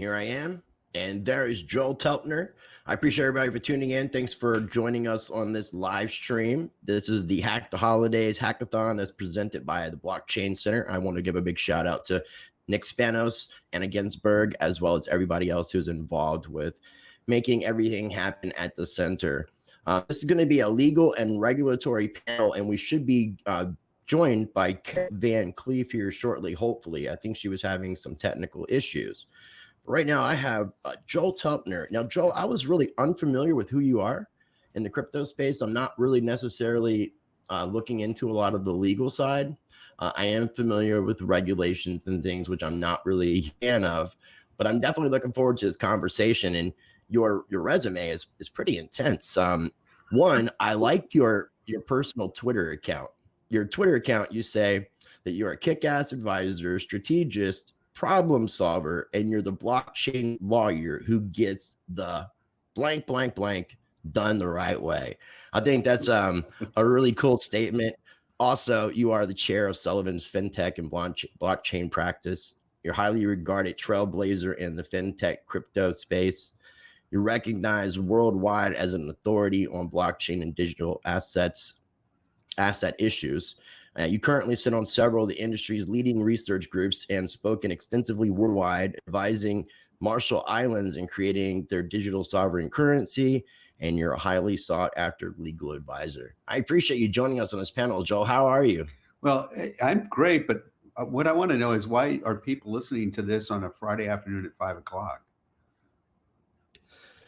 here I am. And there is Joel Telpner. I appreciate everybody for tuning in. Thanks for joining us on this live stream. This is the Hack the Holidays Hackathon that's presented by the Blockchain Center. I want to give a big shout out to Nick Spanos, Anna Ginsberg, as well as everybody else who's involved with making everything happen at the center. This is going to be a legal and regulatory panel, and we should be joined by Van Cleef here shortly, hopefully. I think she was having some technical issues. Right now, I have Joel Telpner. Now, Joel, I was really unfamiliar with who you are in the crypto space. I'm not really necessarily looking into a lot of the legal side. I am familiar with regulations and things, which I'm not really a fan of, but I'm definitely looking forward to this conversation. And your resume is pretty intense. One, I like your personal Twitter account. Your Twitter account, you say that you're a kick-ass advisor, strategist, problem solver, and you're the blockchain lawyer who gets the blank, blank, blank done the right way. I think that's a really cool statement. Also, you are the chair of Sullivan's FinTech and blockchain practice. You're highly regarded trailblazer in the FinTech crypto space. You're recognized worldwide as an authority on blockchain and digital asset issues. You currently sit on several of the industry's leading research groups and spoken extensively worldwide, advising Marshall Islands in creating their digital sovereign currency, and you're a highly sought after legal advisor. I appreciate you joining us on this panel, Joel. How are you? Well, I'm great, but what I want to know is why are people listening to this on a Friday afternoon at 5 o'clock?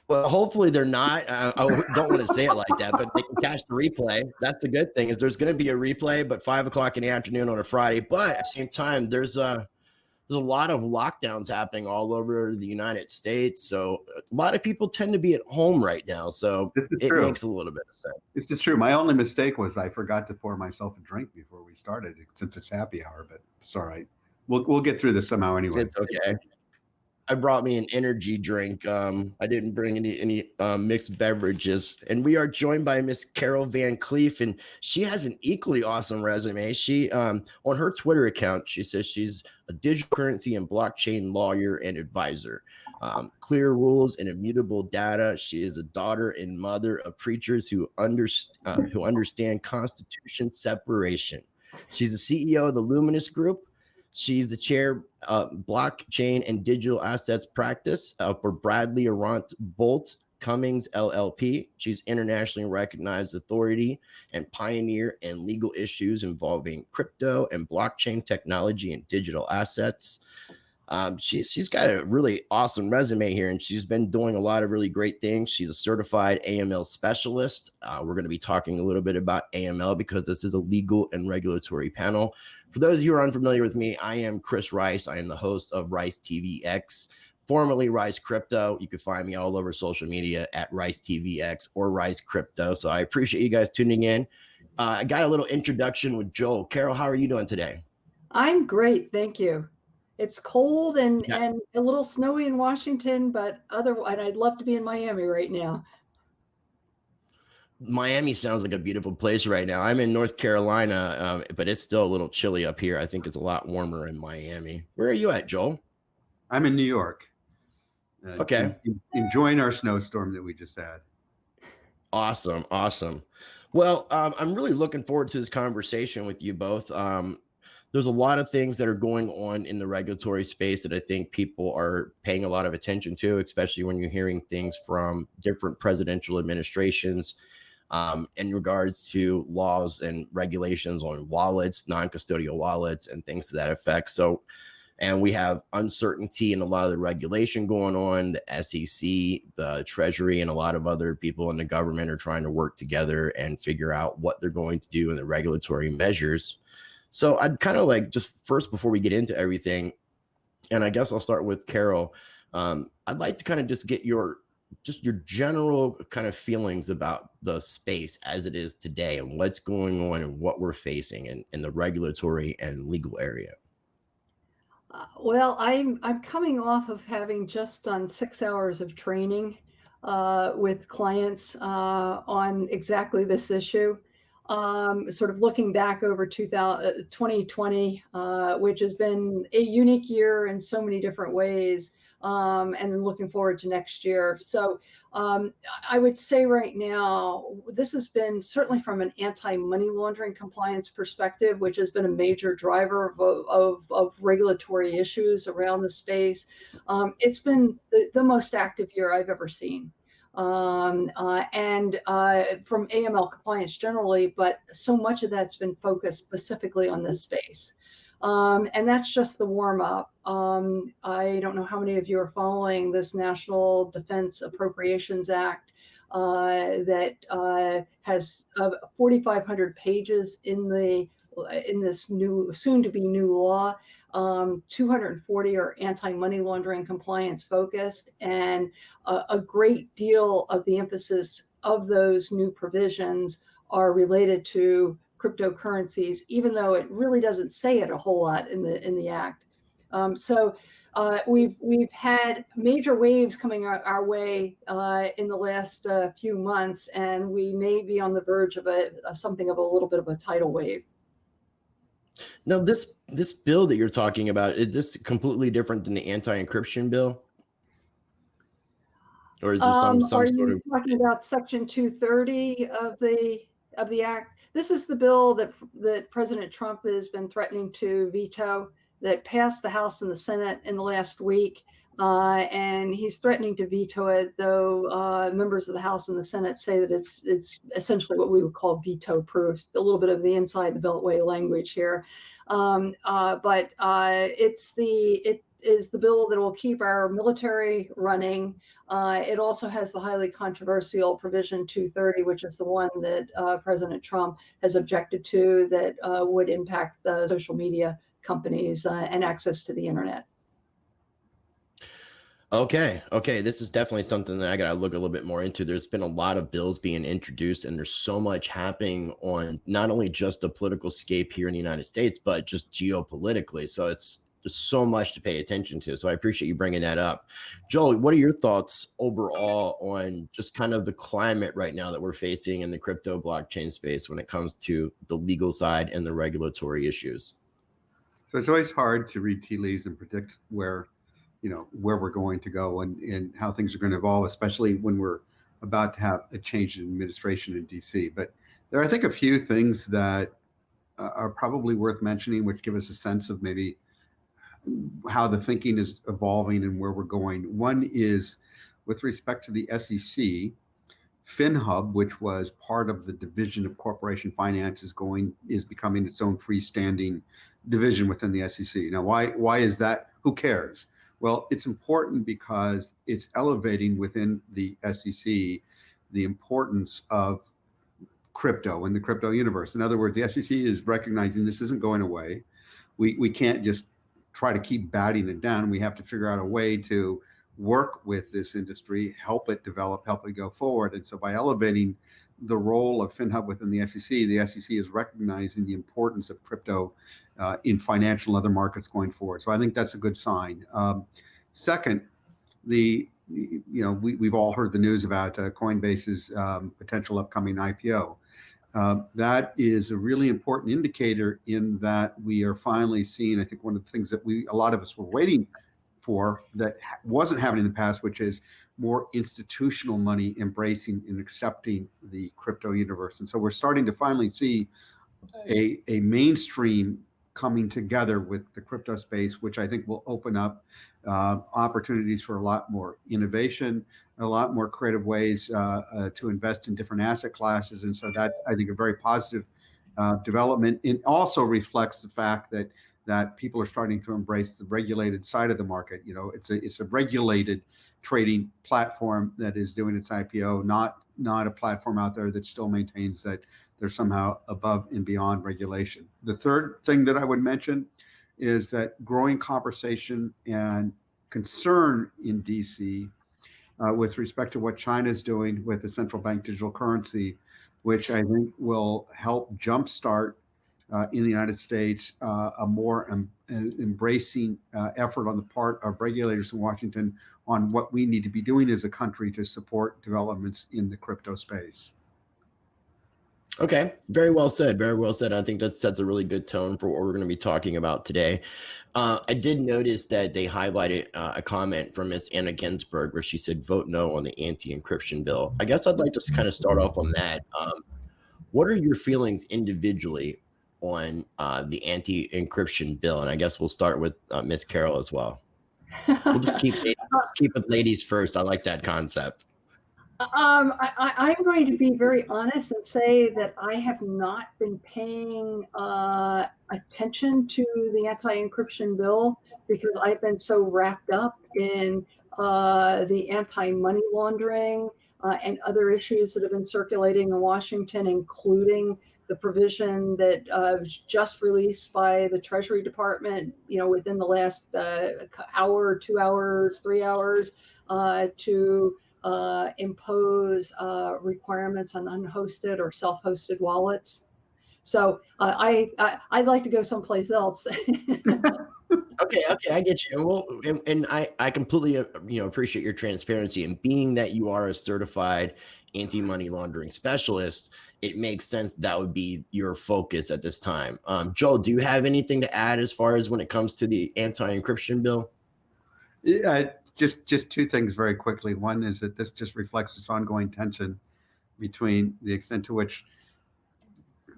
Well, hopefully they're not. I don't want to say it like that, but they can catch the replay. That's the good thing, is there's going to be a replay, but 5 o'clock in the afternoon on a Friday. But at the same time, there's a lot of lockdowns happening all over the United States. So a lot of people tend to be at home right now. So it makes a little bit of sense. This is true. My only mistake was I forgot to pour myself a drink before we started, since it's happy hour, but it's all right. We'll get through this somehow anyway. It's okay. I brought me an energy drink. I didn't bring any mixed beverages. And we are joined by Miss Carol Van Cleef, and she has an equally awesome resume. She, on her Twitter account, she says she's a digital currency and blockchain lawyer and advisor. Clear rules and immutable data. She is a daughter and mother of preachers who understand Constitution separation. She's the CEO of the Luminous Group. She's the chair blockchain and digital assets practice for Bradley Arant Bolt Cummings LLP. She's internationally recognized authority and pioneer in legal issues involving crypto and blockchain technology and digital assets. She's got a really awesome resume here, and she's been doing a lot of really great things. She's a certified AML specialist. We're going to be talking a little bit about AML because this is a legal and regulatory panel. For those of you who are unfamiliar with me, I am Chris Rice. I am the host of Rice TVX, formerly Rice Crypto. You can find me all over social media at Rice TVX or Rice Crypto. So I appreciate you guys tuning in. I got a little introduction with Joel. Carol, how are you doing today? I'm great, thank you. It's cold and a little snowy in Washington, but otherwise, I'd love to be in Miami right now. Miami sounds like a beautiful place right now. I'm in North Carolina, but it's still a little chilly up here. I think it's a lot warmer in Miami. Where are you at, Joel? I'm in New York. Okay. Enjoying our snowstorm that we just had. Awesome. Awesome. Well, I'm really looking forward to this conversation with you both. There's a lot of things that are going on in the regulatory space that I think people are paying a lot of attention to, especially when you're hearing things from different presidential administrations in regards to laws and regulations on wallets, non-custodial wallets, and things to that effect. So, and we have uncertainty in a lot of the regulation going on. The SEC, the Treasury, and a lot of other people in the government are trying to work together and figure out what they're going to do in the regulatory measures. So I'd kind of like, just first, before we get into everything, and I guess I'll start with Carol, I'd like to kind of just get your general kind of feelings about the space as it is today and what's going on and what we're facing in the regulatory and legal area. Well, I'm coming off of having just done 6 hours of training with clients on exactly this issue. Sort of looking back over 2020, which has been a unique year in so many different ways. and then looking forward to next year. So I would say right now, this has been certainly from an anti-money laundering compliance perspective, which has been a major driver of regulatory issues around the space. It's been the most active year I've ever seen. And from AML compliance generally, but so much of that's been focused specifically on this space. And that's just the warm up. I don't know how many of you are following this National Defense Appropriations Act that has 4,500 pages in this new, soon to be new law. 240 are anti-money laundering compliance focused, and a great deal of the emphasis of those new provisions are related to cryptocurrencies, even though it really doesn't say it a whole lot in the act. So we've had major waves coming our way in the last few months, and we may be on the verge of something of a little bit of a tidal wave. Now, this bill that you're talking about, is this completely different than the anti-encryption bill? Or is there some Are sort you of talking about Section 230 of the act? This is the bill that President Trump has been threatening to veto, that passed the House and the Senate in the last week. And he's threatening to veto it, though members of the House and the Senate say that it's essentially what we would call veto proof. A little bit of the inside the beltway language here. But it is the bill that will keep our military running. It also has the highly controversial provision 230, which is the one that President Trump has objected to, that would impact the social media companies and access to the internet. Okay. This is definitely something that I got to look a little bit more into. There's been a lot of bills being introduced, and there's so much happening on not only just the political scape here in the United States, but just geopolitically. So it's just so much to pay attention to. So I appreciate you bringing that up. Joel, what are your thoughts overall on just kind of the climate right now that we're facing in the crypto blockchain space when it comes to the legal side and the regulatory issues? So it's always hard to read tea leaves and predict where we're going to go and how things are going to evolve, especially when we're about to have a change in administration in DC. But there are, I think, a few things that are probably worth mentioning, which give us a sense of maybe how the thinking is evolving and where we're going. One is with respect to the SEC, FinHub, which was part of the Division of Corporation Finance, is becoming its own freestanding division within the SEC. Now, why is that? Who cares? Well, it's important because it's elevating within the SEC the importance of crypto and the crypto universe. In other words, the SEC is recognizing this isn't going away. We can't just try to keep batting it down. We have to figure out a way to work with this industry, help it develop, help it go forward. And so by elevating the role of FinHub within the SEC is recognizing the importance of crypto in financial and other markets going forward. So I think that's a good sign. Second, we've all heard the news about Coinbase's potential upcoming IPO. That is a really important indicator in that we are finally seeing, I think, one of the things that a lot of us were waiting for that wasn't happening in the past, which is more institutional money embracing and accepting the crypto universe. And so we're starting to finally see a mainstream coming together with the crypto space, which I think will open up opportunities for a lot more innovation, a lot more creative ways to invest in different asset classes. And so that's, I think, a very positive development. It also reflects the fact that people are starting to embrace the regulated side of the market. It's a regulated trading platform that is doing its IPO, not a platform out there that still maintains that they're somehow above and beyond regulation. The third thing that I would mention is that growing conversation and concern in DC with respect to what China is doing with the central bank digital currency, which I think will help jumpstart in the United States a more embracing effort on the part of regulators in Washington on what we need to be doing as a country to support developments in the crypto space. Okay, very well said. Very well said. I think that sets a really good tone for what we're going to be talking about today. I did notice that they highlighted a comment from Miss Anna Ginsburg where she said, "Vote no on the anti-encryption bill." I guess I'd like to kind of start off on that. What are your feelings individually on the anti-encryption bill? And I guess we'll start with Miss Carol as well. We'll just keep it ladies first. I like that concept. I'm going to be very honest and say that I have not been paying attention to the anti-encryption bill because I've been so wrapped up in the anti-money laundering and other issues that have been circulating in Washington, including the provision that was just released by the Treasury Department, within the last hour, 2 hours, 3 hours, to impose requirements on unhosted or self-hosted wallets. So I'd like to go someplace else. Okay, I get you. And well, and I completely appreciate your transparency. And being that you are a certified anti-money laundering specialist, it makes sense that would be your focus at this time. Joel, do you have anything to add as far as when it comes to the anti-encryption bill? Yeah, just two things very quickly. One is that this just reflects this ongoing tension between the extent to which,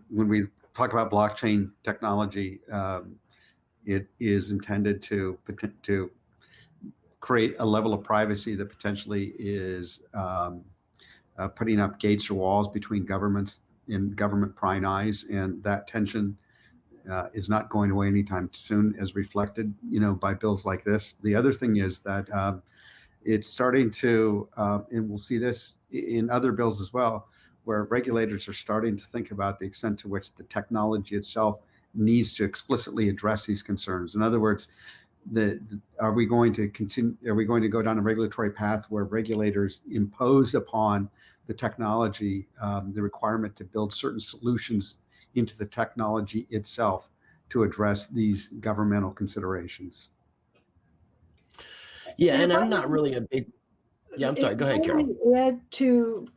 when we talk about blockchain technology, it is intended to create a level of privacy that potentially is putting up gates or walls between governments and government prying eyes, and that tension is not going away anytime soon, as reflected, by bills like this. The other thing is that it's starting to, and we'll see this in other bills as well, where regulators are starting to think about the extent to which the technology itself needs to explicitly address these concerns. In other words, are we going to go down a regulatory path where regulators impose upon the technology the requirement to build certain solutions into the technology itself to address these governmental considerations? Yeah, and I'm not really a big. Yeah, I'm sorry. Go ahead, Carol. Add to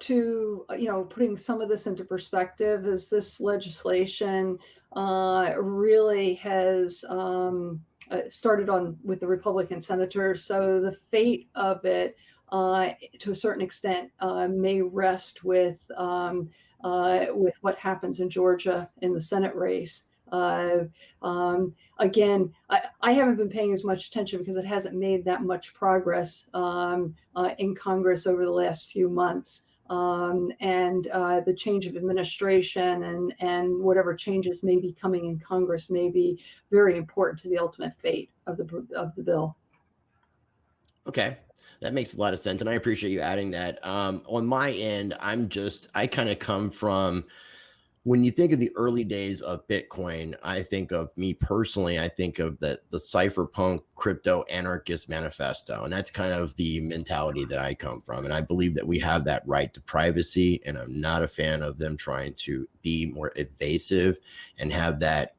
putting some of this into perspective, is this legislation really has started on with the Republican senators. So the fate of it, to a certain extent, may rest with what happens in Georgia in the Senate race. Again, I haven't been paying as much attention because it hasn't made that much progress in Congress over the last few months. And the change of administration and whatever changes may be coming in Congress may be very important to the ultimate fate of the bill. Okay, that makes a lot of sense, and I appreciate you adding that. On my end, I kind of come from, when you think of the early days of Bitcoin, I think of me personally, I think of the cypherpunk crypto anarchist manifesto. And that's kind of the mentality that I come from. And I believe that we have that right to privacy. And I'm not a fan of them trying to be more evasive and have that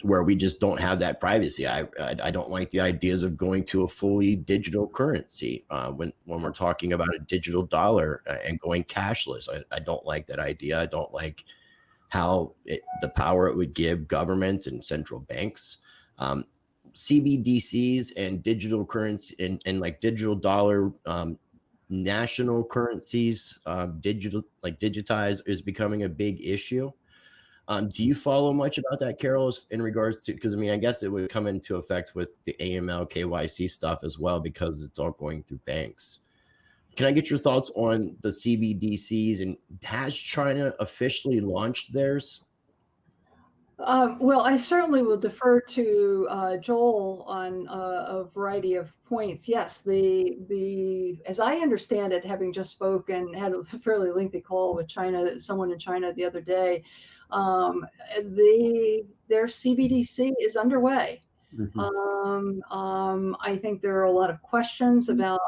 where we just don't have that privacy. I don't like the ideas of going to a fully digital currency when we're talking about a digital dollar and going cashless. I don't like that idea. I don't like how the power it would give governments and central banks. CBDCs and digital currency and like digital dollar national currencies, digitized, is becoming a big issue. Do you follow much about that, Carol, in regards to, because I guess it would come into effect with the AML KYC stuff as well, because it's all going through banks. Can I get your thoughts on the CBDCs, and has China officially launched theirs? Well, I certainly will defer to Joel on a variety of points. Yes, as I understand it, having just spoken, had a fairly lengthy call with someone in China the other day, their CBDC is underway. Mm-hmm. I think there are a lot of questions about,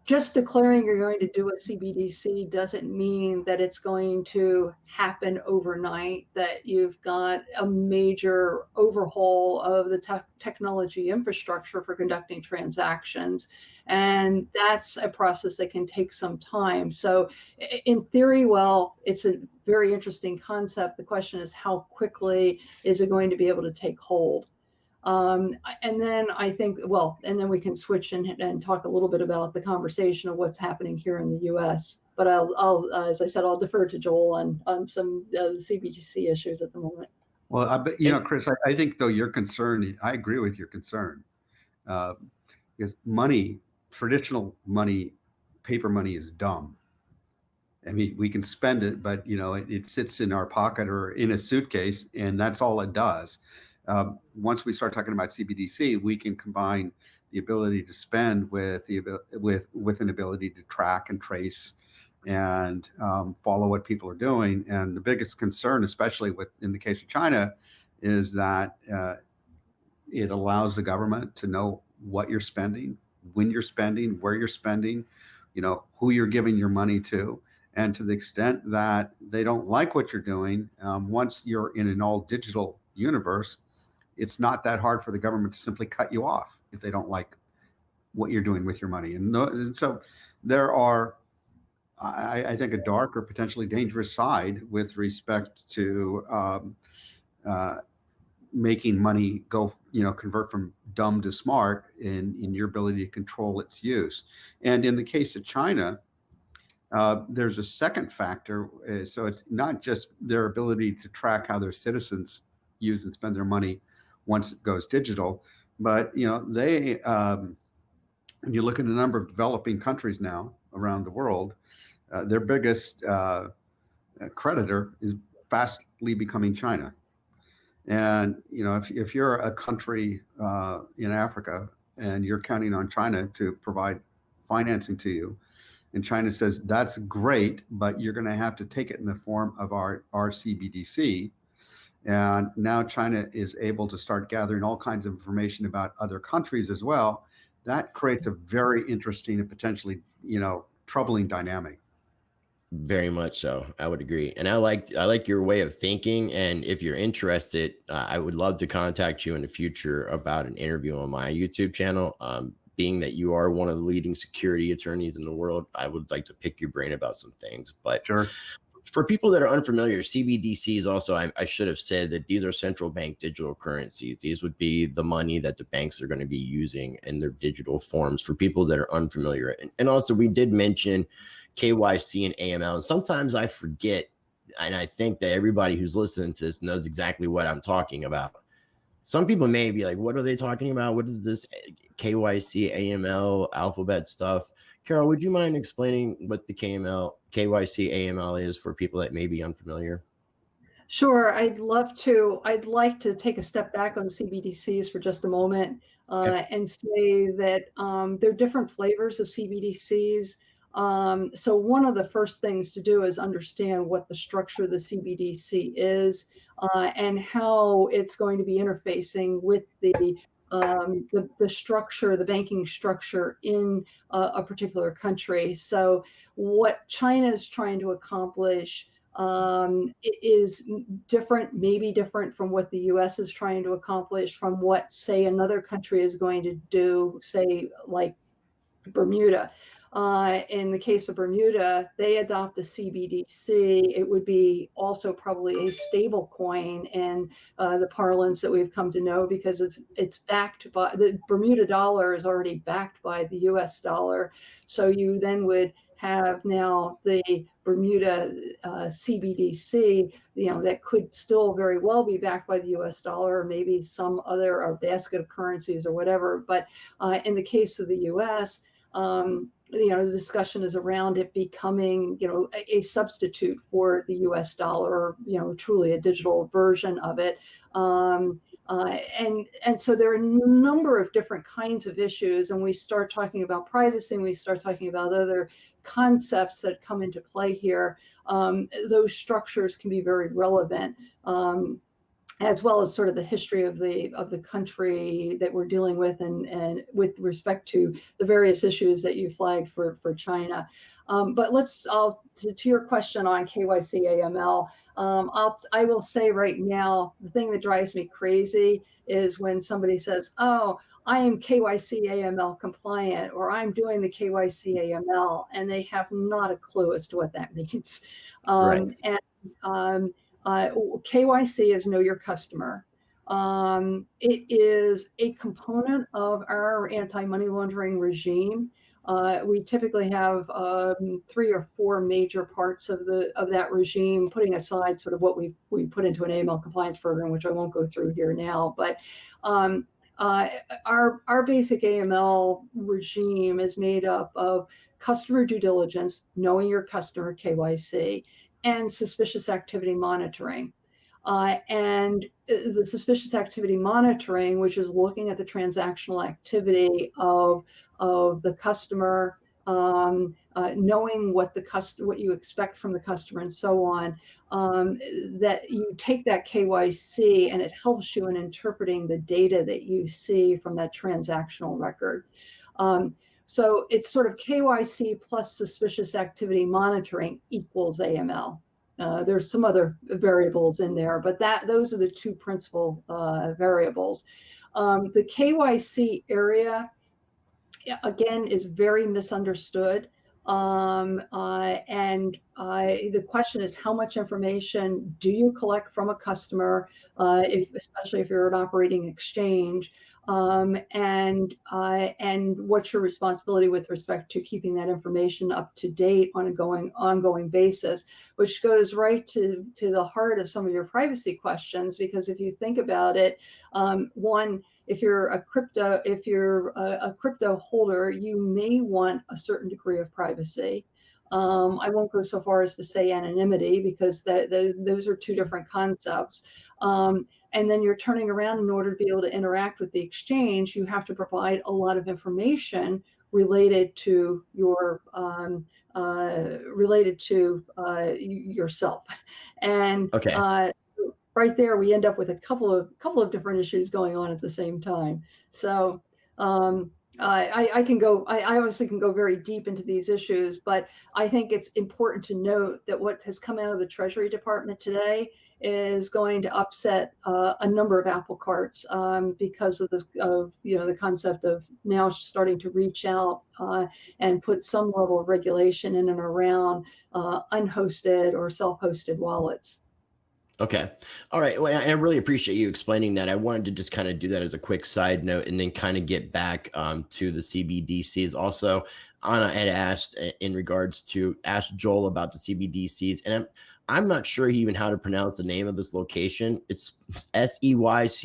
just declaring you're going to do a CBDC doesn't mean that it's going to happen overnight, that you've got a major overhaul of the technology infrastructure for conducting transactions. And that's a process that can take some time. So in theory, well, it's a very interesting concept. The question is, how quickly is it going to be able to take hold? And then I think, well, and then we can switch and talk a little bit about the conversation of what's happening here in the U.S. But I'll as I said, I'll defer to Joel on some CBDC issues at the moment. Well, but Chris, I think though your concern, I agree with your concern, because money, traditional money, paper money is dumb. I mean, we can spend it, but it sits in our pocket or in a suitcase, and that's all it does. Once we start talking about CBDC, we can combine the ability to spend with an ability to track and trace and follow what people are doing. And the biggest concern, especially in the case of China, is that it allows the government to know what you're spending, when you're spending, where you're spending, who you're giving your money to. And to the extent that they don't like what you're doing, once you're in an all digital universe, it's not that hard for the government to simply cut you off if they don't like what you're doing with your money. And so there are, I think, a dark or potentially dangerous side with respect to making money go, convert from dumb to smart in your ability to control its use. And in the case of China, there's a second factor. So it's not just their ability to track how their citizens use and spend their money once it goes digital, but they, when you look at the number of developing countries now around the world, their biggest creditor is fastly becoming China. And if you're a country in Africa and you're counting on China to provide financing to you, and China says that's great, but you're going to have to take it in the form of our CBDC. And now China is able to start gathering all kinds of information about other countries as well. That creates a very interesting and potentially, troubling dynamic. Very much so. I would agree. And I like your way of thinking. And if you're interested, I would love to contact you in the future about an interview on my YouTube channel. Being that you are one of the leading security attorneys in the world, I would like to pick your brain about some things. But sure. For people that are unfamiliar, CBDCs also, I should have said that these are central bank digital currencies. These would be the money that the banks are going to be using in their digital forms for people that are unfamiliar. And also, we did mention KYC and AML. And sometimes I forget, and I think that everybody who's listening to this knows exactly what I'm talking about. Some people may be like, what are they talking about? What is this KYC, AML, alphabet stuff? Carol, would you mind explaining what the KYC, AML is for people that may be unfamiliar? Sure, I'd love to. I'd like to take a step back on CBDCs for just a moment and say that there are different flavors of CBDCs. So one of the first things to do is understand what the structure of the CBDC is and how it's going to be interfacing with the structure, the banking structure in a particular country. So what China is trying to accomplish is different, maybe different from what the US is trying to accomplish, from what, say, another country is going to do, say, like Bermuda. In the case of Bermuda, they adopt a CBDC. It would be also probably a stable coin in the parlance that we've come to know, because it's backed by the Bermuda dollar is already backed by the US dollar. So you then would have now the Bermuda CBDC, that could still very well be backed by the US dollar, or maybe some other or basket of currencies or whatever. But in the case of the US, the discussion is around it becoming, a substitute for the US dollar, or, truly a digital version of it. And so there are a number of different kinds of issues, and we start talking about privacy, and we start talking about other concepts that come into play here. Those structures can be very relevant, as well as sort of the history of the country that we're dealing with, and with respect to the various issues that you flagged for China. But to your question on KYC AML, I will say right now, the thing that drives me crazy is when somebody says, "Oh, I am KYC AML compliant, or I'm doing the KYC AML, and they have not a clue as to what that means. Right. And KYC is know your customer. It is a component of our anti-money laundering regime. We typically have 3 or 4 major parts of that regime, putting aside sort of what we put into an AML compliance program, which I won't go through here now. But our basic AML regime is made up of customer due diligence, knowing your customer, KYC, and suspicious activity monitoring. And the suspicious activity monitoring, which is looking at the transactional activity of the customer, knowing what you expect from the customer, and so on. That you take that KYC and it helps you in interpreting the data that you see from that transactional record. So it's sort of KYC plus suspicious activity monitoring equals AML. There's some other variables in there, but those are the 2 principal variables. The KYC area, again, is very misunderstood. And the question is, how much information do you collect from a customer, especially if you're an operating exchange, and what's your responsibility with respect to keeping that information up to date on an ongoing basis, which goes right to the heart of some of your privacy questions. Because if you think about it, one, if you're a crypto holder, you may want a certain degree of privacy. I won't go so far as to say anonymity, because those are 2 different concepts. And then you're turning around, in order to be able to interact with the exchange, you have to provide a lot of information related to yourself. And Okay. right there, we end up with a couple of different issues going on at the same time. So I obviously can go very deep into these issues, but I think it's important to note that what has come out of the Treasury Department today is going to upset a number of apple carts, because of the concept of now starting to reach out and put some level of regulation in and around unhosted or self-hosted wallets. Okay. All right. Well, I really appreciate you explaining that. I wanted to just kind of do that as a quick side note, and then kind of get back to the CBDCs. Also, Anna had asked in regards to ask Joel about the CBDCs, and I'm not sure even how to pronounce the name of this location. It's Seychelles.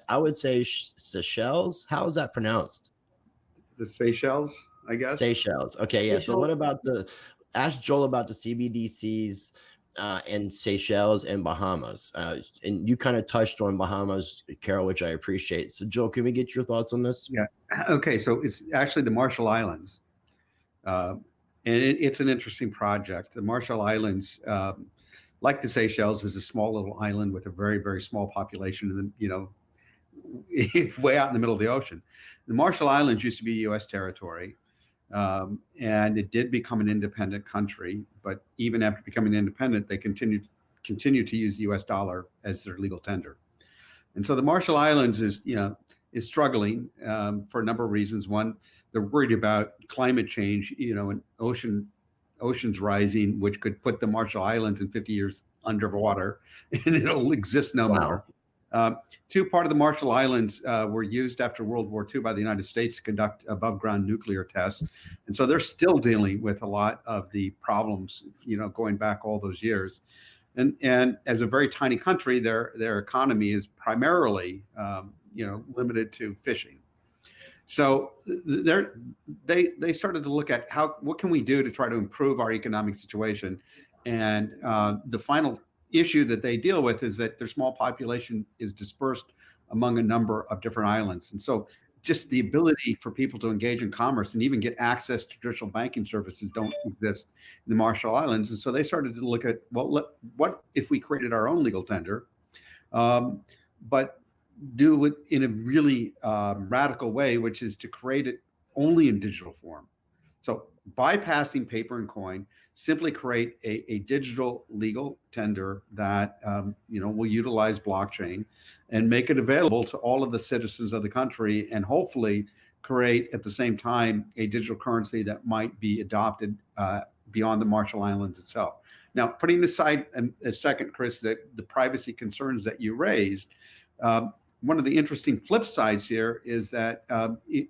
I would say Seychelles. How is that pronounced? The Seychelles, I guess. Seychelles. Okay. Yeah. So what about ask Joel about the CBDCs and Seychelles and Bahamas. And you kind of touched on Bahamas, Carol, which I appreciate. So Joel, can we get your thoughts on this? Yeah. Okay. So it's actually the Marshall Islands. And it's an interesting project. The Marshall Islands, like the Seychelles, is a small little island with a very, very small population, and way out in the middle of the ocean. The Marshall Islands used to be U.S. territory. And it did become an independent country, but even after becoming independent, they continue to use the U.S. dollar as their legal tender. And so the Marshall Islands is struggling for a number of reasons. One, they're worried about climate change, and oceans rising, which could put the Marshall Islands in 50 years underwater, and it'll exist no more. 2, part of the Marshall Islands were used after World War II by the United States to conduct above ground nuclear tests. And so they're still dealing with a lot of the problems, going back all those years. And as a very tiny country, their economy is primarily, limited to fishing. So they started to look at what can we do to try to improve our economic situation. And the final issue that they deal with is that their small population is dispersed among a number of different islands. And so just the ability for people to engage in commerce and even get access to traditional banking services don't exist in the Marshall Islands. And so they started to look at, well, what if we created our own legal tender, but do it in a really radical way, which is to create it only in digital form. So bypassing paper and coin, simply create a digital legal tender that will utilize blockchain and make it available to all of the citizens of the country, and hopefully create at the same time a digital currency that might be adopted beyond the Marshall Islands itself. Now, putting aside a second, Chris, that the privacy concerns that you raised, one of the interesting flip sides here is that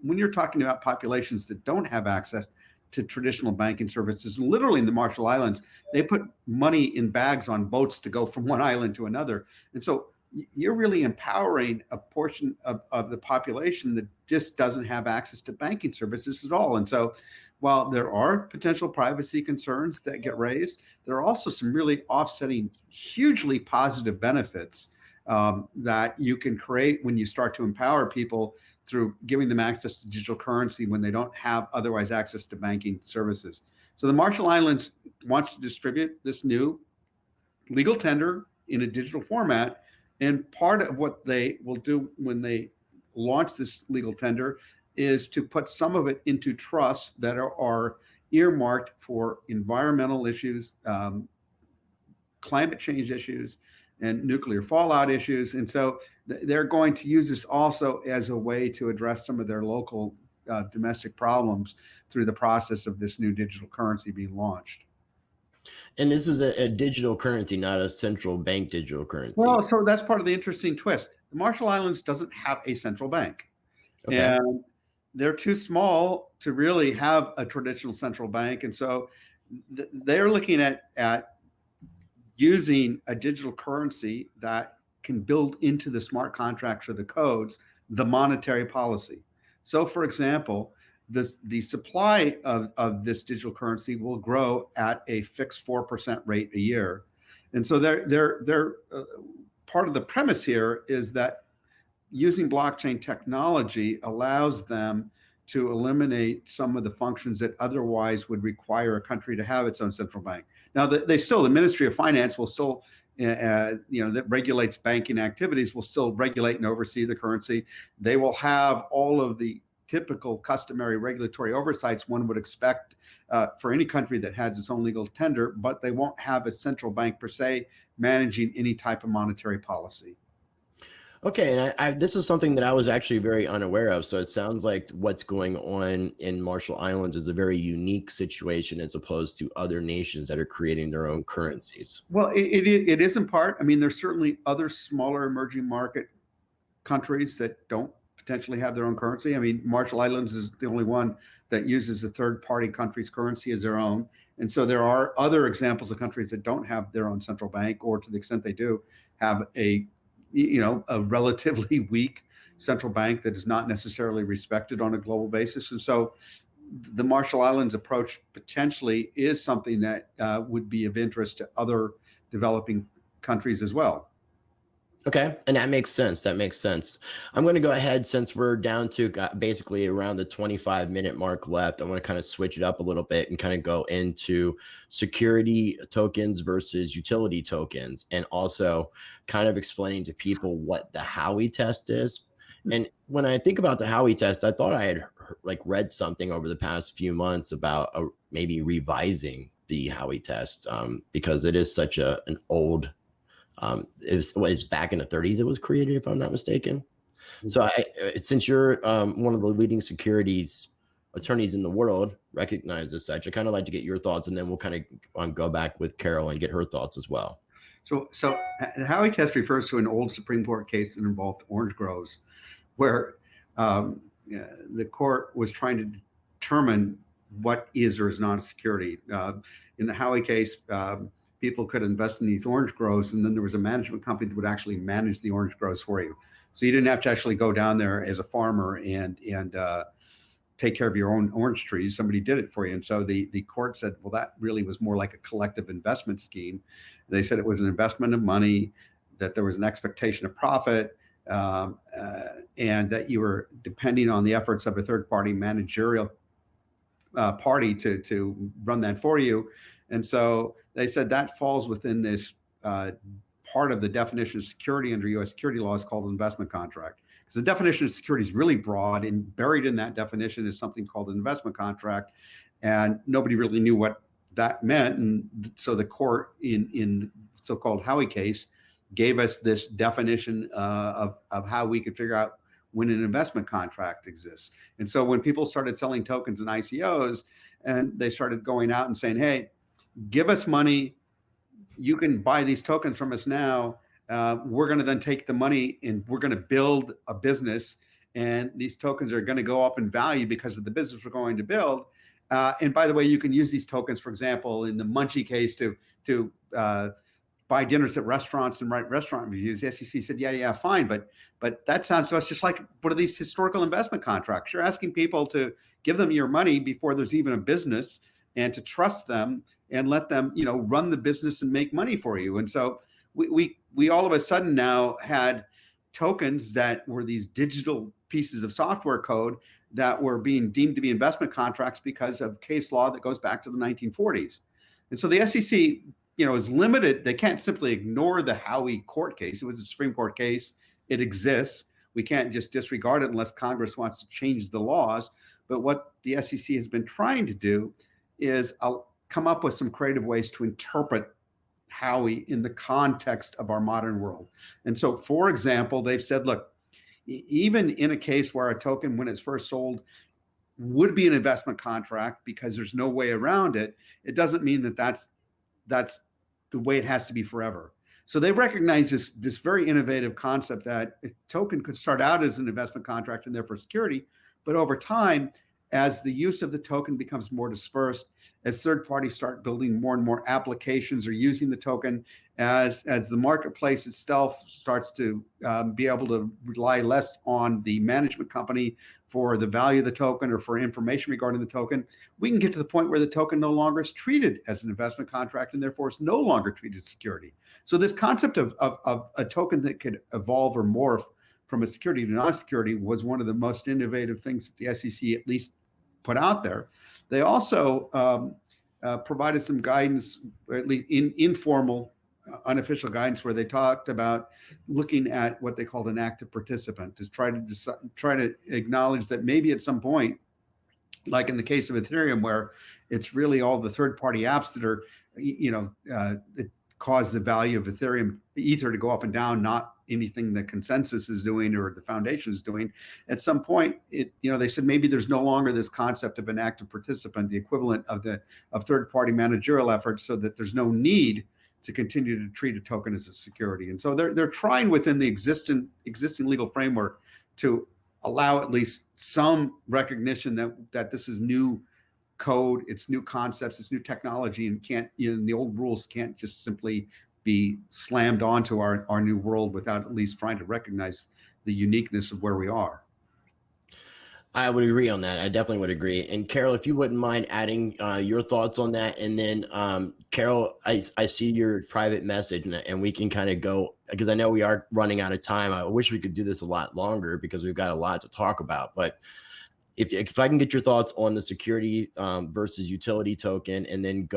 when you're talking about populations that don't have access to traditional banking services, literally in the Marshall Islands, they put money in bags on boats to go from one island to another. And so you're really empowering a portion of the population that just doesn't have access to banking services at all. And so while there are potential privacy concerns that get raised, there are also some really offsetting, hugely positive benefits that you can create when you start to empower people through giving them access to digital currency when they don't have otherwise access to banking services. So the Marshall Islands wants to distribute this new legal tender in a digital format. And part of what they will do when they launch this legal tender is to put some of it into trusts that are earmarked for environmental issues, climate change issues, and nuclear fallout issues. And so they're going to use this also as a way to address some of their local domestic problems through the process of this new digital currency being launched. And this is a digital currency, not a central bank digital currency. Well, so that's part of the interesting twist. The Marshall Islands doesn't have a central bank. Okay. And they're too small to really have a traditional central bank. And so they're looking at using a digital currency that can build into the smart contracts or the codes, the monetary policy. So for example, the supply of this digital currency will grow at a fixed 4% rate a year. And so they're part of the premise here is that using blockchain technology allows them to eliminate some of the functions that otherwise would require a country to have its own central bank. Now, the Ministry of Finance will still, that regulates banking activities, will still regulate and oversee the currency. They will have all of the typical customary regulatory oversights one would expect for any country that has its own legal tender, but they won't have a central bank per se managing any type of monetary policy. Okay, and this is something that I was actually very unaware of. So it sounds like what's going on in Marshall Islands is a very unique situation as opposed to other nations that are creating their own currencies. Well, it is in part. I mean, there's certainly other smaller emerging market countries that don't potentially have their own currency. I mean, Marshall Islands is the only one that uses a third-party country's currency as their own. And so there are other examples of countries that don't have their own central bank, or to the extent they do, have a relatively weak central bank that is not necessarily respected on a global basis. And so the Marshall Islands approach potentially is something that would be of interest to other developing countries as well. Okay, and that makes sense. That makes sense. I'm going to go ahead, since we're down to basically around the 25-minute mark left. I want to kind of switch it up a little bit and kind of go into security tokens versus utility tokens, and also kind of explaining to people what the Howey test is. And when I think about the Howey test, I thought I had read something over the past few months about maybe revising the Howey test because it is such an old. It was back in the 30s it was created, if I'm not mistaken. So since you're one of the leading securities attorneys in the world, recognized as such, I kind of like to get your thoughts, and then we'll kind of go back with Carol and get her thoughts as well. So the Howey test refers to an old Supreme Court case that involved orange groves, where the court was trying to determine what is or is not a security. In the Howey case, people could invest in these orange groves, and then there was a management company that would actually manage the orange groves for you. So you didn't have to actually go down there as a farmer and take care of your own orange trees. Somebody did it for you. And so the court said, well, that really was more like a collective investment scheme. They said it was an investment of money, that there was an expectation of profit, and that you were depending on the efforts of a third-party managerial party to run that for you. And so they said that falls within this part of the definition of security under U.S. security laws called investment contract. Because the definition of security is really broad, and buried in that definition is something called an investment contract. and nobody really knew what that meant. And so the court in so-called Howey case gave us this definition of how we could figure out when an investment contract exists. And so when people started selling tokens and ICOs, and they started going out and saying, hey, give us money, you can buy these tokens from us now. We're going to then take the money and we're going to build a business, and these tokens are going to go up in value because of the business we're going to build. And by the way, you can use these tokens, for example, in the Munchie case to buy dinners at restaurants and write restaurant reviews. The SEC said, yeah, fine, but that sounds to us just like one of these historical investment contracts. You're asking people to give them your money before there's even a business, and to trust them and let them, run the business and make money for you. And so we all of a sudden now had tokens that were these digital pieces of software code that were being deemed to be investment contracts because of case law that goes back to the 1940s. And so the SEC, is limited. They can't simply ignore the Howey court case. It was a Supreme Court case. It exists. We can't just disregard it unless Congress wants to change the laws. But what the SEC has been trying to do is come up with some creative ways to interpret Howey in the context of our modern world. And so, for example, they've said, look, even in a case where a token, when it's first sold, would be an investment contract because there's no way around it, it doesn't mean that that's the way it has to be forever. So they recognize this very innovative concept that a token could start out as an investment contract and therefore security, but over time, as the use of the token becomes more dispersed, as third parties start building more and more applications or using the token, as the marketplace itself starts to be able to rely less on the management company for the value of the token or for information regarding the token, we can get to the point where the token no longer is treated as an investment contract and therefore is no longer treated as security. So this concept of a token that could evolve or morph from a security to non-security was one of the most innovative things that the SEC at least put out there. They also provided some guidance, or at least informal, unofficial guidance, where they talked about looking at what they called an active participant, to try to acknowledge that maybe at some point, like in the case of Ethereum, where it's really all the third-party apps that are, that cause the value of Ether to go up and down, not anything the consensus is doing or the foundation is doing. At some point, they said maybe there's no longer this concept of an active participant, the equivalent of third-party managerial efforts, so that there's no need to continue to treat a token as a security. And so they're trying within the existing legal framework to allow at least some recognition that this is new code, it's new concepts, it's new technology, and the old rules can't just simply be slammed onto our new world without at least trying to recognize the uniqueness of where we are. I would agree on that. I definitely would agree. And Carol, if you wouldn't mind adding your thoughts on that. And then Carol, I see your private message, and we can kind of go, because I know we are running out of time. I wish we could do this a lot longer because we've got a lot to talk about. But if I can get your thoughts on the security versus utility token, and then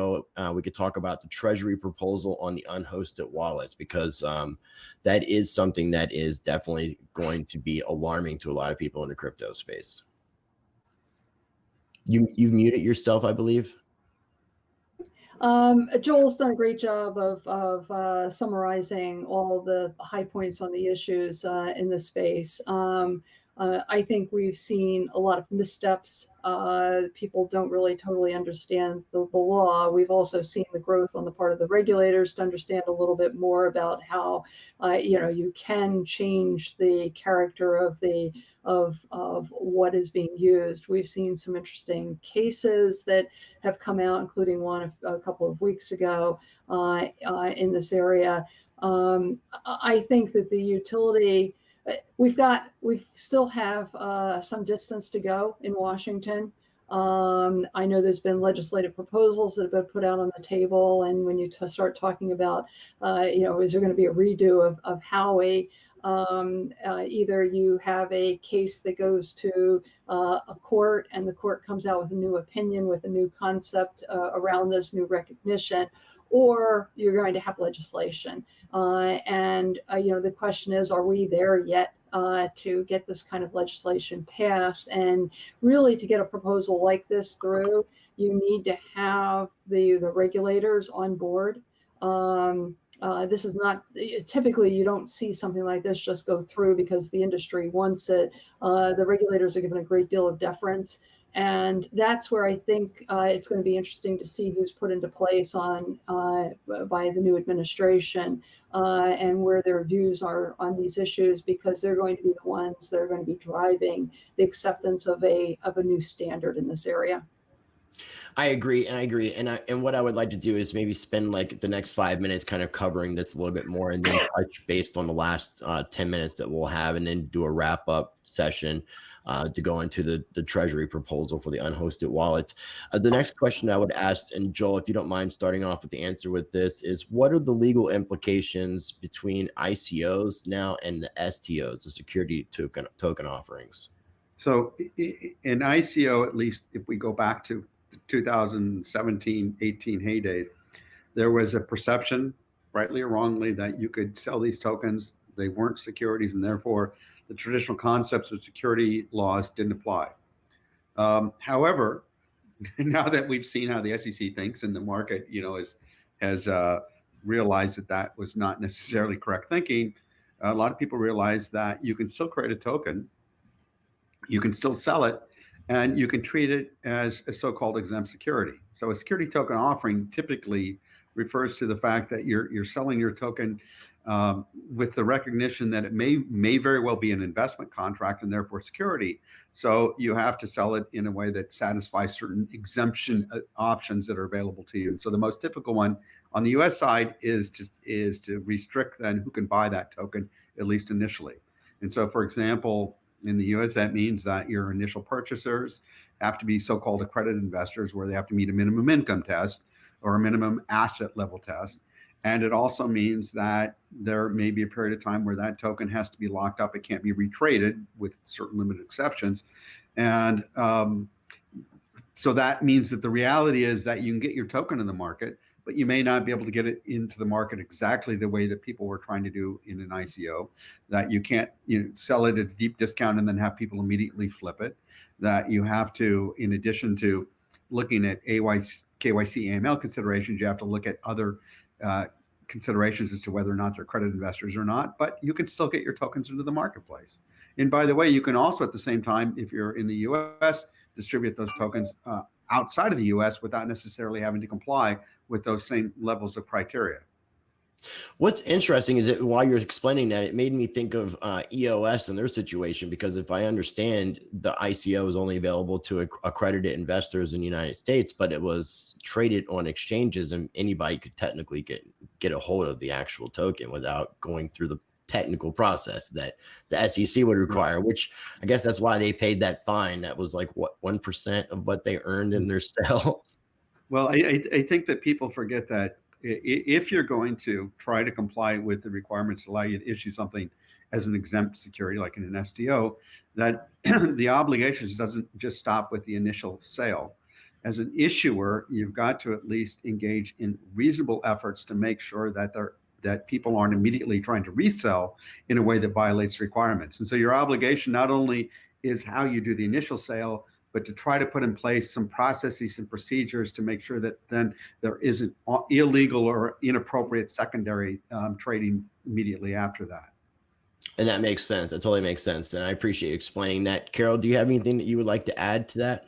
we could talk about the Treasury proposal on the unhosted wallets, because that is something that is definitely going to be alarming to a lot of people in the crypto space. You've muted yourself, I believe. Joel's done a great job of summarizing all the high points on the issues in this space. I think we've seen a lot of missteps. People don't really totally understand the law. We've also seen the growth on the part of the regulators to understand a little bit more about how you can change the character of what is being used. We've seen some interesting cases that have come out, including one a couple of weeks ago in this area. I think that the utility, we still have some distance to go in Washington. I know there's been legislative proposals that have been put out on the table, and when you start talking about, is there going to be a redo of Howey? Either you have a case that goes to a court, and the court comes out with a new opinion, with a new concept around this new recognition, or you're going to have legislation. The question is, are we there yet to get this kind of legislation passed? And really, to get a proposal like this through, You need to have the regulators on board. This is not typically, you don't see something like this just go through because the industry wants it. The regulators are given a great deal of deference. And that's where I think it's going to be interesting to see who's put into place on by the new administration and where their views are on these issues, because they're going to be the ones that are going to be driving the acceptance of a new standard in this area. I agree. And what I would like to do is maybe spend like the next 5 minutes kind of covering this a little bit more, and then touch based on the last 10 minutes that we'll have, and then do a wrap up session to go into the Treasury proposal for the unhosted wallets. The next question I would ask, and Joel, if you don't mind starting off with the answer with this, is what are the legal implications between ICOs now and the STOs, the security token offerings? So in ICO, at least if we go back to 2017, 18 heydays, there was a perception, rightly or wrongly, that you could sell these tokens. They weren't securities, and therefore the traditional concepts of security laws didn't apply. However, now that we've seen how the SEC thinks and the market, has realized that that was not necessarily correct thinking, a lot of people realize that you can still create a token, you can still sell it, and you can treat it as a so-called exempt security. So a security token offering typically refers to the fact that you're selling your token with the recognition that it may very well be an investment contract and therefore security. So you have to sell it in a way that satisfies certain exemption options that are available to you. And so the most typical one on the US side is to restrict then who can buy that token, at least initially. And so, for example, in the US, that means that your initial purchasers have to be so-called accredited investors, where they have to meet a minimum income test or a minimum asset level test. And it also means that there may be a period of time where that token has to be locked up. It can't be retraded, with certain limited exceptions. And so that means that the reality is that you can get your token in the market, but you may not be able to get it into the market exactly the way that people were trying to do in an ICO, that you can't sell it at a deep discount and then have people immediately flip it, that you have to, in addition to looking at KYC, AML considerations, you have to look at other considerations as to whether or not they're accredited investors or not, but you can still get your tokens into the marketplace. And by the way, you can also at the same time, if you're in the US, distribute those tokens outside of the US without necessarily having to comply with those same levels of criteria. What's interesting is that while you're explaining that, it made me think of EOS and their situation, because if I understand, the ICO is only available to accredited investors in the United States, but it was traded on exchanges and anybody could technically get a hold of the actual token without going through the technical process that the SEC would require, which I guess that's why they paid that fine. That was like, what, 1% of what they earned in their sale? Well, I think that people forget that if you're going to try to comply with the requirements to allow you to issue something as an exempt security, like in an STO, that the obligations doesn't just stop with the initial sale. As an issuer, you've got to at least engage in reasonable efforts to make sure that people aren't immediately trying to resell in a way that violates requirements. And so your obligation not only is how you do the initial sale, but to try to put in place some processes and procedures to make sure that then there isn't illegal or inappropriate secondary trading immediately after that. And that makes sense. That totally makes sense. And I appreciate you explaining that. Carol, do you have anything that you would like to add to that?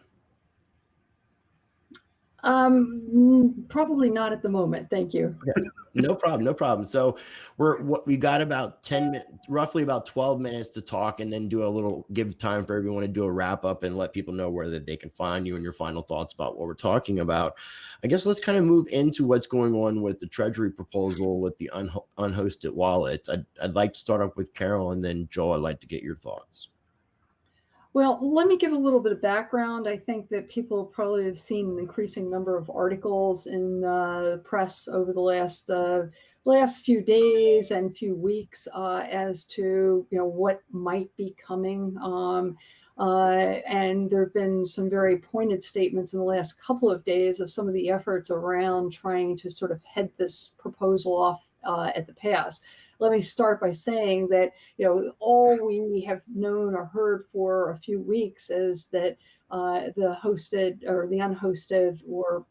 Probably not at the moment. Thank you. Okay. No problem. No problem. So we got about 10 minutes, roughly about 12 minutes to talk, and then give time for everyone to do a wrap up and let people know where they can find you and your final thoughts about what we're talking about. I guess let's kind of move into what's going on with the Treasury proposal with the unhosted wallets. I'd like to start off with Carol, and then Joel, I'd like to get your thoughts. Well, let me give a little bit of background. I think that people probably have seen an increasing number of articles in the press over the last few days and few weeks as to what might be coming. And there have been some very pointed statements in the last couple of days of some of the efforts around trying to sort of head this proposal off at the pass. Let me start by saying that all we have known or heard for a few weeks is that the hosted or the unhosted, or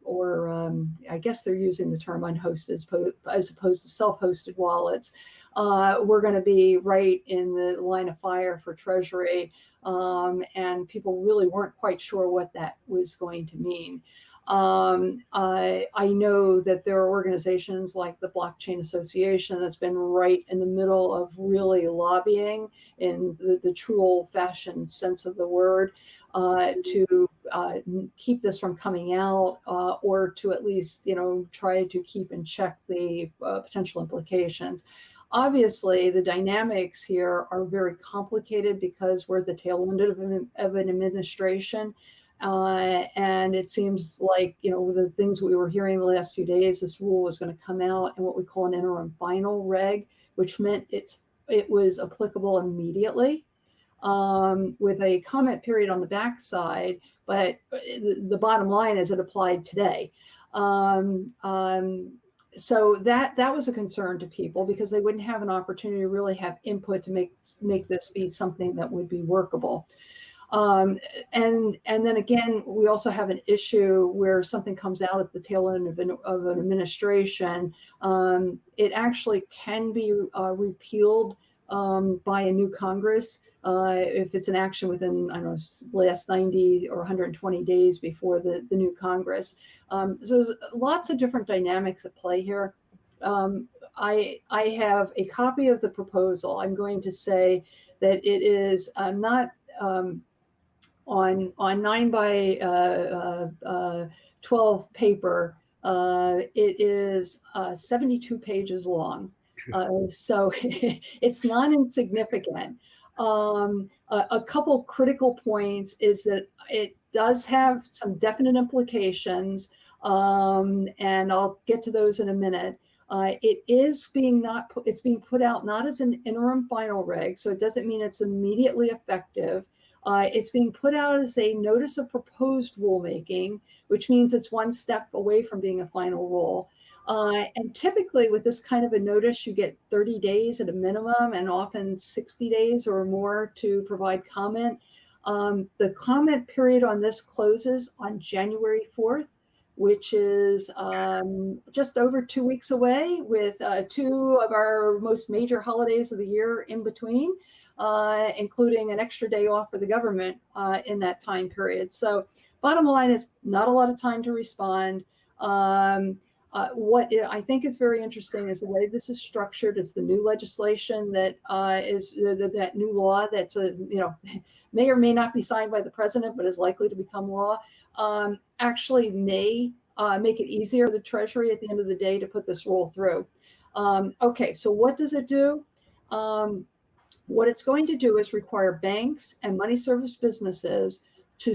I guess they're using the term unhosted as opposed to self-hosted wallets, were going to be right in the line of fire for Treasury, and people really weren't quite sure what that was going to mean. I know that there are organizations like the Blockchain Association that's been right in the middle of really lobbying in the true old-fashioned sense of the word to keep this from coming out, or to at least, try to keep in check the potential implications. Obviously, the dynamics here are very complicated because we're at the tail end of an administration. And it seems like, the things we were hearing the last few days, this rule was going to come out in what we call an interim final reg, which meant it was applicable immediately, with a comment period on the backside. But the bottom line is it applied today. So that was a concern to people because they wouldn't have an opportunity to really have input to make this be something that would be workable. And then again, we also have an issue where something comes out at the tail end of an administration. It actually can be repealed by a new Congress if it's an action within, I don't know, last 90 or 120 days before the new Congress. So there's lots of different dynamics at play here. I have a copy of the proposal. I'm going to say that it is not on 9 by 12 paper. It is 72 pages long. So it's not insignificant. A couple critical points is that it does have some definite implications, and I'll get to those in a minute. It is it's being put out not as an interim final reg, so it doesn't mean it's immediately effective. It's being put out as a notice of proposed rulemaking, which means it's one step away from being a final rule. And typically with this kind of a notice, you get 30 days at a minimum and often 60 days or more to provide comment. The comment period on this closes on January 4th, which is just over 2 weeks away, with 2 of our most major holidays of the year in between, including an extra day off for the government in that time period. So bottom line is not a lot of time to respond. What I think is very interesting is the way this is structured. It's the new legislation that is that new law that's may or may not be signed by the president, but is likely to become law. Actually may make it easier for the Treasury at the end of the day to put this rule through. Okay, so what does it do? What it's going to do is require banks and money service businesses to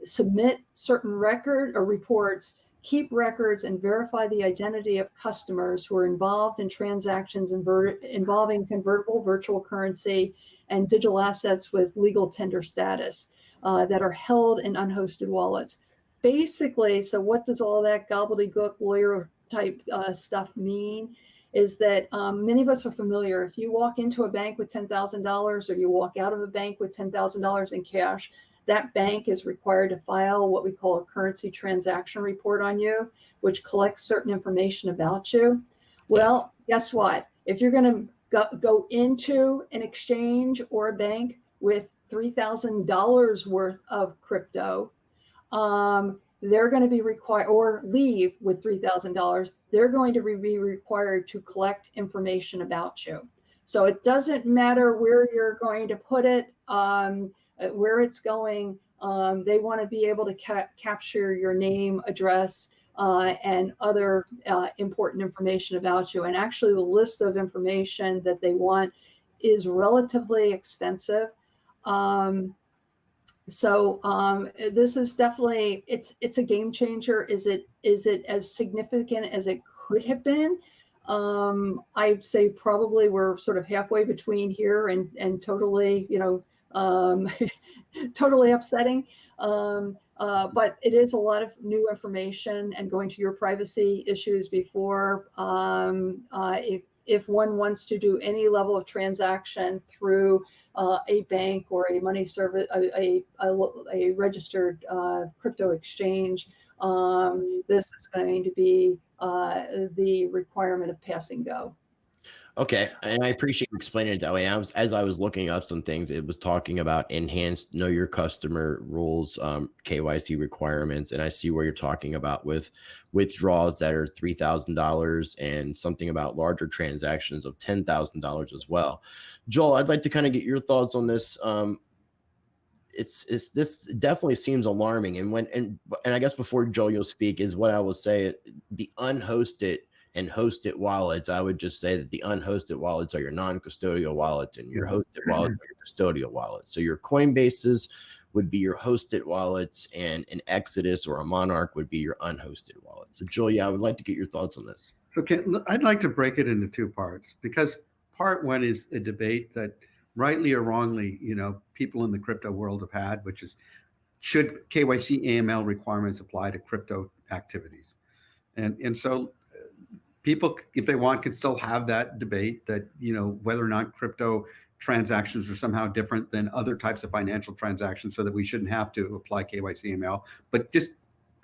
submit certain record or reports, keep records, and verify the identity of customers who are involved in transactions involving convertible virtual currency and digital assets with legal tender status that are held in unhosted wallets. Basically, so what does all that gobbledygook lawyer type stuff mean? Is that many of us are familiar. If you walk into a bank with $10,000 or you walk out of a bank with $10,000 in cash, that bank is required to file what we call a currency transaction report on you, which collects certain information about you. Well, guess what? If you're going to go into an exchange or a bank with $3,000 worth of crypto, they're going to be required, or leave with $3,000, they're going to be required to collect information about you. So it doesn't matter where you're going to put it, where it's going. They want to be able to capture your name, address, and other important information about you. And actually the list of information that they want is relatively extensive. So this is definitely, it's a game changer. Is it as significant as it could have been? I'd say probably we're sort of halfway between here and totally, totally upsetting. But it is a lot of new information, and going to your privacy issues before, if one wants to do any level of transaction through a bank or a money service, a registered crypto exchange, this is going to be the requirement of pass and go. Okay, and I appreciate you explaining it that way. And as I was looking up some things, it was talking about enhanced know your customer rules, KYC requirements, and I see where you're talking about with withdrawals that are $3,000 and something about larger transactions of $10,000 as well. Joel, I'd like to kind of get your thoughts on this. It's this definitely seems alarming, and I guess before Joel you'll speak is what I will say: the unhosted and hosted wallets. I would just say that the unhosted wallets are your non-custodial wallets, and your hosted wallets are your custodial wallets. So your Coinbases would be your hosted wallets, and an Exodus or a Monarch would be your unhosted wallet. So Joel, I would like to get your thoughts on this. Okay, I'd like to break it into two parts, because part one is a debate that, rightly or wrongly, people in the crypto world have had, which is, should KYC AML requirements apply to crypto activities? And so people, if they want, can still have that debate that, whether or not crypto transactions are somehow different than other types of financial transactions, so that we shouldn't have to apply KYC AML. But just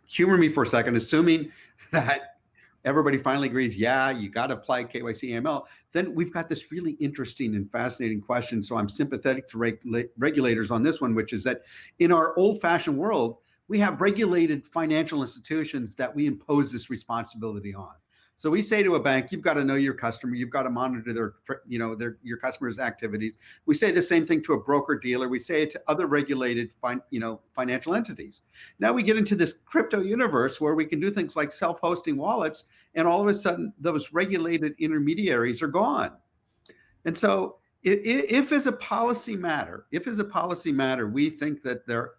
humor me for a second, assuming that everybody finally agrees, yeah, you got to apply KYC AML, then we've got this really interesting and fascinating question. So I'm sympathetic to regulators on this one, which is that in our old-fashioned world, we have regulated financial institutions that we impose this responsibility on. So we say to a bank, you've got to know your customer, you've got to monitor your customers' activities. We say the same thing to a broker dealer. We say it to other regulated financial entities. Now we get into this crypto universe where we can do things like self-hosting wallets, and all of a sudden those regulated intermediaries are gone. And so if as a policy matter, we think that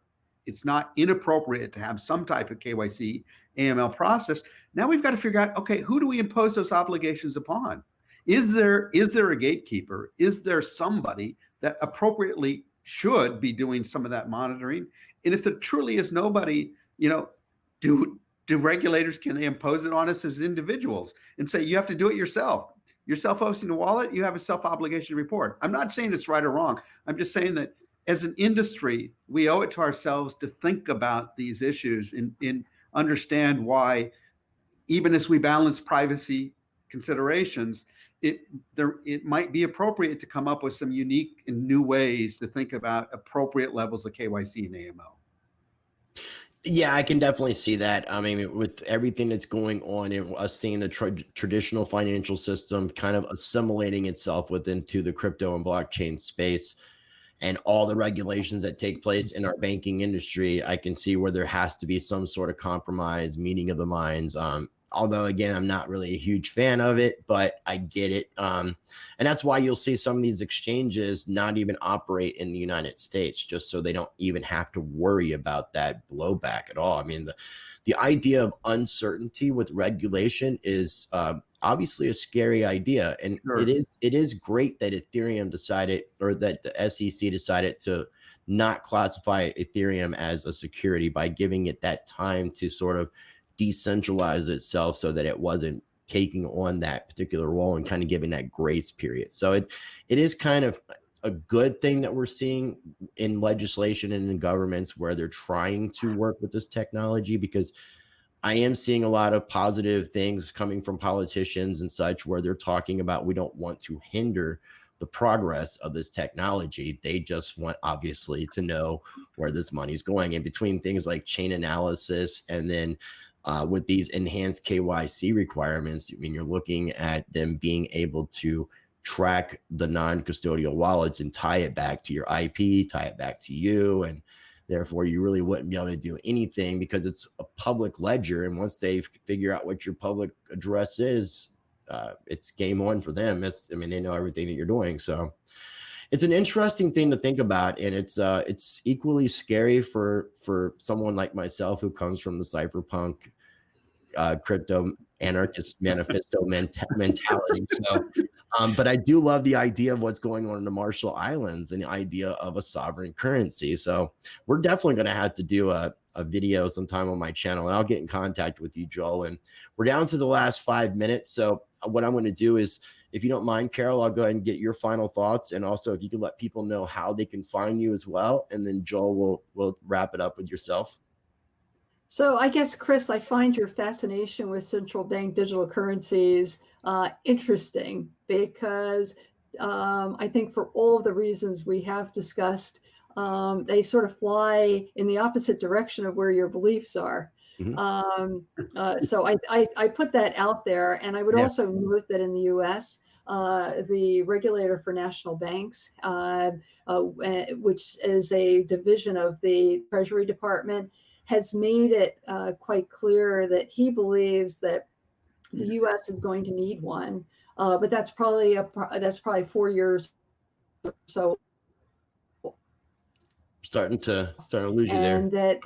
it's not inappropriate to have some type of KYC AML process, now we've got to figure out, okay, who do we impose those obligations upon? Is there a gatekeeper? Is there somebody that appropriately should be doing some of that monitoring? And if there truly is nobody, do regulators, can they impose it on us as individuals and say, you have to do it yourself? You're self-hosting a wallet, you have a self-obligation report. I'm not saying it's right or wrong. I'm just saying that as an industry, we owe it to ourselves to think about these issues and understand why, even as we balance privacy considerations, it might be appropriate to come up with some unique and new ways to think about appropriate levels of KYC and AML. Yeah, I can definitely see that. I mean, with everything that's going on and us seeing the traditional financial system kind of assimilating itself into the crypto and blockchain space, and all the regulations that take place in our banking industry, I can see where there has to be some sort of compromise, meeting of the minds. Although, again, I'm not really a huge fan of it, but I get it. And that's why you'll see some of these exchanges not even operate in the United States, just so they don't even have to worry about that blowback at all. I mean, the idea of uncertainty with regulation is obviously a scary idea. And Sure. it is great that Ethereum decided, or that the SEC decided to not classify Ethereum as a security by giving it that time to sort of decentralize itself, so that it wasn't taking on that particular role and kind of giving that grace period. So it is kind of a good thing that we're seeing in legislation and in governments where they're trying to work with this technology, because I am seeing a lot of positive things coming from politicians and such, where they're talking about, we don't want to hinder the progress of this technology. They just want, obviously, to know where this money is going. And between things like chain analysis and then with these enhanced KYC requirements, I mean, you're looking at them being able to track the non-custodial wallets and tie it back to your IP, tie it back to you. And therefore, you really wouldn't be able to do anything, because it's a public ledger. And once they figure out what your public address is, it's game on for them. They know everything that you're doing. So it's an interesting thing to think about. And it's equally scary for someone like myself, who comes from the cypherpunk crypto anarchist manifesto mentality. So, but I do love the idea of what's going on in the Marshall Islands and the idea of a sovereign currency. So we're definitely going to have to do a video sometime on my channel, and I'll get in contact with you, Joel. And we're down to the last 5 minutes. So what I'm going to do is if you don't mind, Carol, I'll go ahead and get your final thoughts. And also if you could let people know how they can find you as well. And then Joel will wrap it up with yourself. So I guess, Chris, I find your fascination with central bank digital currencies interesting because I think for all of the reasons we have discussed, they sort of fly in the opposite direction of where your beliefs are. So I put that out there. And I would also note that in the US, the regulator for national banks, which is a division of the Treasury Department, has made it quite clear that he believes that the U.S. is going to need one, but that's probably 4 years or so. Starting to lose you there. And that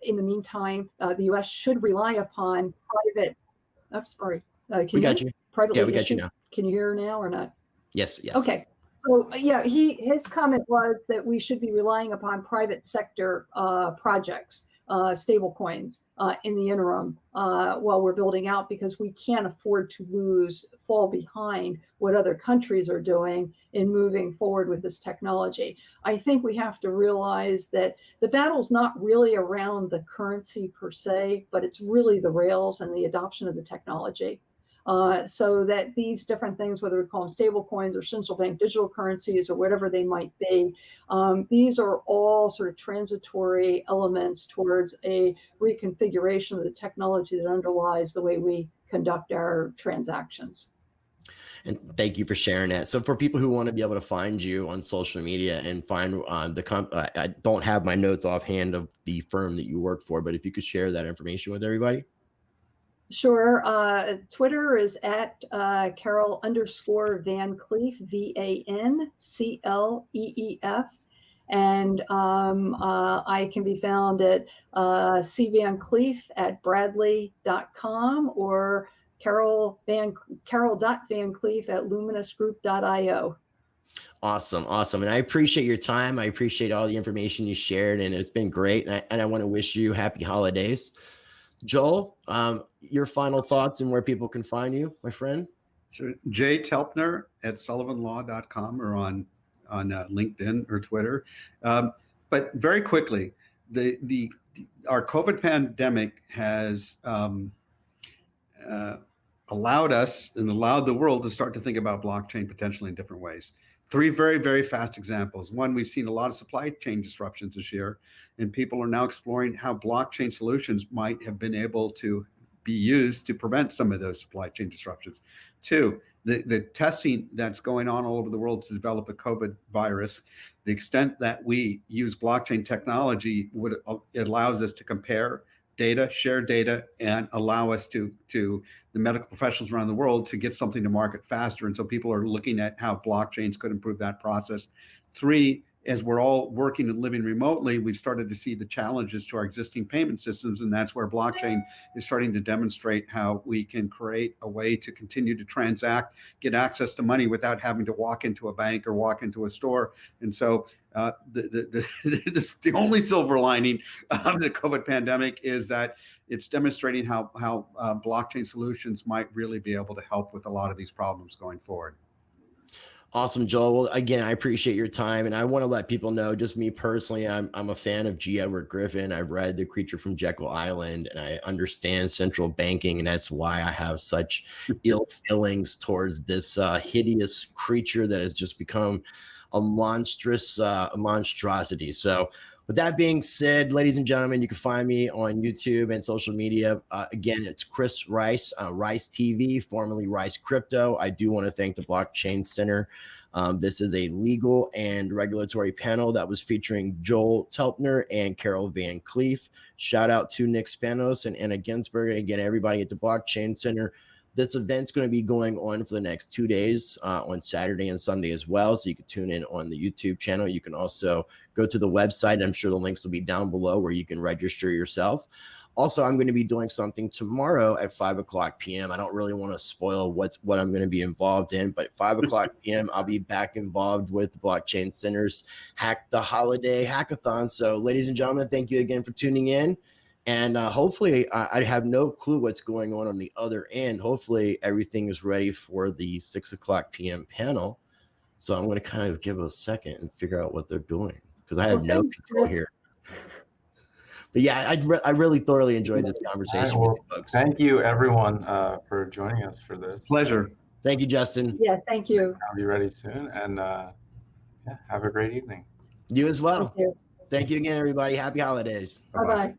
in the meantime, the U.S. should rely upon private. I'm sorry. We got you. Privately yeah, we got you now. Can you hear now or not? Yes. Okay. So yeah, his comment was that we should be relying upon private sector projects, stable coins in the interim while we're building out, because we can't afford to fall behind what other countries are doing in moving forward with this technology. I think we have to realize that the battle's not really around the currency per se, but it's really the rails and the adoption of the technology. So that these different things, whether we call them stable coins or central bank digital currencies or whatever they might be, these are all sort of transitory elements towards a reconfiguration of the technology that underlies the way we conduct our transactions. And thank you for sharing that. So for people who want to be able to find you on social media and find I don't have my notes offhand of the firm that you work for, but if you could share that information with everybody. Sure. Twitter is at Carol_Van Cleef, VANCLEEF. And I can be found at cvancleef@bradley.com or carol.vancleef@luminousgroup.io. Awesome. And I appreciate your time. I appreciate all the information you shared, and it's been great. And I want to wish you happy holidays. Joel, your final thoughts and where people can find you, my friend? Sure. J Telpner at sullivanlaw.com or on LinkedIn or Twitter. But very quickly, our COVID pandemic has allowed us and allowed the world to start to think about blockchain potentially in different ways. 3 very, very fast examples. One, we've seen a lot of supply chain disruptions this year, and people are now exploring how blockchain solutions might have been able to be used to prevent some of those supply chain disruptions. 2, the testing that's going on all over the world to develop a COVID virus, the extent that we use blockchain technology it allows us to compare data, share data, and allow us to the medical professionals around the world to get something to market faster. And so people are looking at how blockchains could improve that process. 3, as we're all working and living remotely, we've started to see the challenges to our existing payment systems. And that's where blockchain is starting to demonstrate how we can create a way to continue to transact, get access to money without having to walk into a bank or walk into a store. And so the only silver lining of the COVID pandemic is that it's demonstrating how blockchain solutions might really be able to help with a lot of these problems going forward. Awesome, Joel. Well, again, I appreciate your time, and I want to let people know, just me personally, I'm a fan of G. Edward Griffin. I've read The Creature from Jekyll Island, and I understand central banking, and that's why I have such ill feelings towards this hideous creature that has just become a monstrosity. So with that being said, ladies and gentlemen, you can find me on YouTube and social media. Again, it's Chris Rice, Rice TV, formerly Rice Crypto. I do want to thank the Blockchain Center. This is a legal and regulatory panel that was featuring Joel Telpner and Carol Van Cleef. Shout out to Nick Spanos and Anna Ginsberg. Again, everybody at the Blockchain Center. This event's going to be going on for the next 2 days on Saturday and Sunday as well. So you can tune in on the YouTube channel. You can also go to the website. I'm sure the links will be down below where you can register yourself. Also, I'm going to be doing something tomorrow at 5:00 p.m. I don't really want to spoil what I'm going to be involved in, but at 5:00 p.m. I'll be back involved with the Blockchain Center's Hack the Holiday Hackathon. So ladies and gentlemen, thank you again for tuning in. And hopefully, I have no clue what's going on the other end. Hopefully, everything is ready for the 6:00 p.m. panel. So I'm going to kind of give it a second and figure out what they're doing because I have no control here. But yeah, I really thoroughly enjoyed this conversation with you folks. Thank you, everyone, for joining us for this. Pleasure. Thank you, Justin. Yeah, thank you. I'll be ready soon, and yeah, have a great evening. You as well. Thank you. Thank you again, everybody. Happy holidays. Bye-bye.